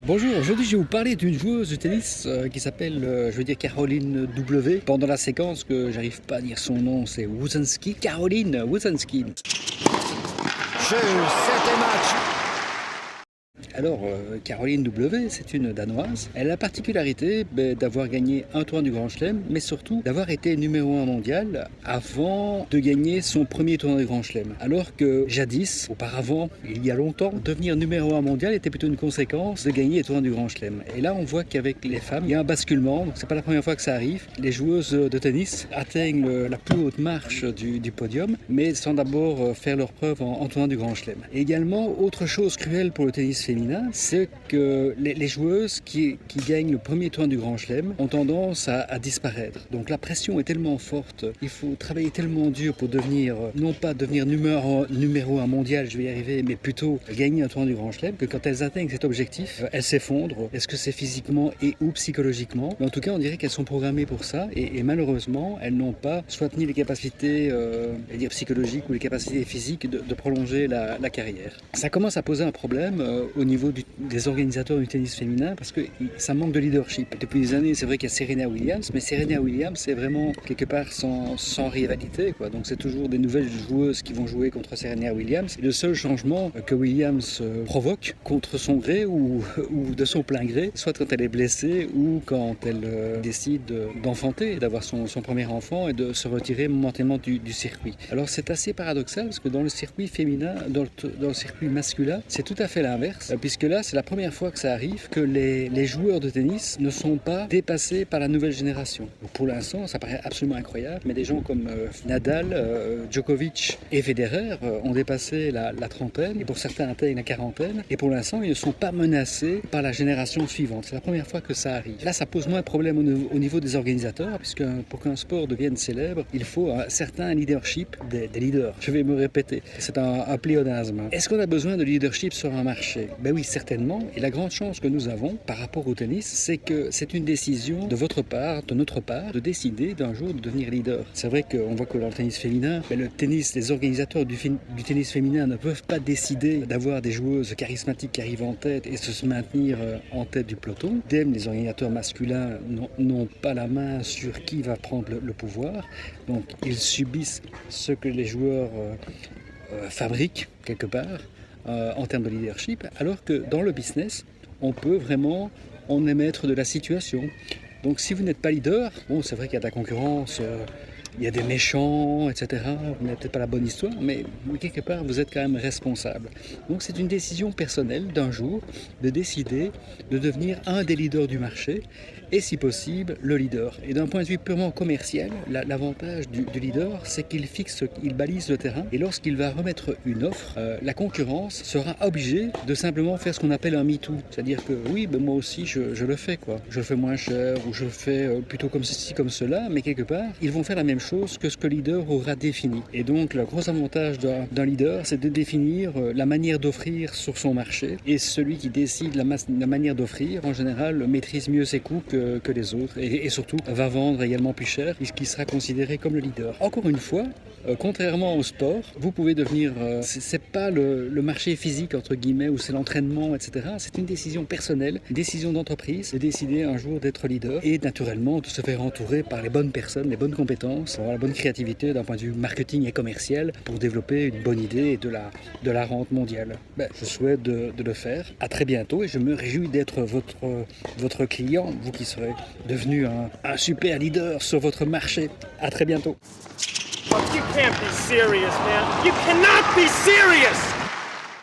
Bonjour, aujourd'hui je vais vous parler d'une joueuse de tennis qui s'appelle, Caroline W. Pendant la séquence que j'arrive pas à dire son nom, c'est Wozinski. Caroline Wozinski. Jeu, 7 match. Alors, Caroline W, c'est une Danoise. Elle a la particularité d'avoir gagné un tournoi du Grand Chelem, mais surtout d'avoir été numéro 1 mondial avant de gagner son premier tournoi du Grand Chelem. Alors que jadis, auparavant, il y a longtemps, devenir numéro 1 mondial était plutôt une conséquence de gagner les tournois du Grand Chelem. Et là, on voit qu'avec les femmes, il y a un basculement. Donc, c'est pas la première fois que ça arrive. Les joueuses de tennis atteignent la plus haute marche du podium, mais sans d'abord faire leur preuve en tournoi du Grand Chelem. Et également, autre chose cruelle pour le tennis féminin, c'est que les joueuses qui gagnent le premier tournoi du Grand Chelem ont tendance à disparaître. Donc la pression est tellement forte, il faut travailler tellement dur pour devenir, non pas devenir numéro 1 mondial, je vais y arriver, mais plutôt gagner un tournoi du Grand Chelem, que quand elles atteignent cet objectif, elles s'effondrent. Est-ce que c'est physiquement et ou psychologiquement? Mais en tout cas, on dirait qu'elles sont programmées pour ça, et malheureusement, elles n'ont pas soit ni les capacités psychologiques ou les capacités physiques de prolonger la carrière. Ça commence à poser un problème au niveau des organisateurs du tennis féminin parce que ça manque de leadership. Depuis des années, c'est vrai qu'il y a Serena Williams, mais Serena Williams, c'est vraiment quelque part sans rivalité, quoi. Donc c'est toujours des nouvelles joueuses qui vont jouer contre Serena Williams. Et le seul changement que Williams provoque contre son gré ou de son plein gré, soit quand elle est blessée ou quand elle décide d'enfanter, d'avoir son premier enfant et de se retirer momentanément du circuit. Alors c'est assez paradoxal parce que dans le circuit féminin, dans le circuit masculin, c'est tout à fait l'inverse. Puisque là, c'est la première fois que ça arrive que les joueurs de tennis ne sont pas dépassés par la nouvelle génération. Donc pour l'instant, ça paraît absolument incroyable, mais des gens comme Nadal, Djokovic et Federer ont dépassé la trentaine, et pour certains atteignent la quarantaine, et pour l'instant, ils ne sont pas menacés par la génération suivante. C'est la première fois que ça arrive. Là, ça pose moins de problèmes au niveau des organisateurs, puisque pour qu'un sport devienne célèbre, il faut un certain leadership des leaders. Je vais me répéter, c'est un pléonasme. Est-ce qu'on a besoin de leadership sur un marché? Ben oui, certainement. Et la grande chance que nous avons par rapport au tennis, c'est que c'est une décision de votre part, de notre part, de décider d'un jour de devenir leader. C'est vrai qu'on voit que dans le tennis féminin, les organisateurs du tennis féminin ne peuvent pas décider d'avoir des joueuses charismatiques qui arrivent en tête et se maintenir en tête du peloton. Idem, les organisateurs masculins n'ont pas la main sur qui va prendre le pouvoir. Donc ils subissent ce que les joueurs fabriquent quelque part. En termes de leadership, alors que dans le business, on est maître de la situation. Donc si vous n'êtes pas leader, bon, c'est vrai qu'il y a de la concurrence, il y a des méchants, etc. Vous n'avez peut-être pas la bonne histoire, mais quelque part, vous êtes quand même responsable. Donc c'est une décision personnelle d'un jour de décider de devenir un des leaders du marché et si possible le leader. Et d'un point de vue purement commercial, l'avantage du leader, c'est il balise le terrain et lorsqu'il va remettre une offre, la concurrence sera obligée de simplement faire ce qu'on appelle un MeToo. C'est-à-dire que oui, moi aussi je le fais, quoi. Je le fais moins cher ou je le fais plutôt comme ceci, comme cela, mais quelque part, ils vont faire la même chose que ce que le leader aura défini. Et donc le gros avantage d'un leader, c'est de définir la manière d'offrir sur son marché, et celui qui décide la manière d'offrir, en général, maîtrise mieux ses coûts que les autres, et surtout va vendre également plus cher, puisqu'il sera considéré comme le leader. Encore une fois, contrairement au sport, vous pouvez devenir, c'est pas le marché physique entre guillemets, ou c'est l'entraînement, etc. C'est une décision personnelle, une décision d'entreprise, de décider un jour d'être leader, et naturellement de se faire entourer par les bonnes personnes, les bonnes compétences, avoir la bonne créativité d'un point de vue marketing et commercial pour développer une bonne idée et de la rente mondiale. Je souhaite de le faire. À très bientôt, et je me réjouis d'être votre client, vous qui serez devenu un super leader sur votre marché. À très bientôt. You can't be serious, man. You cannot be serious!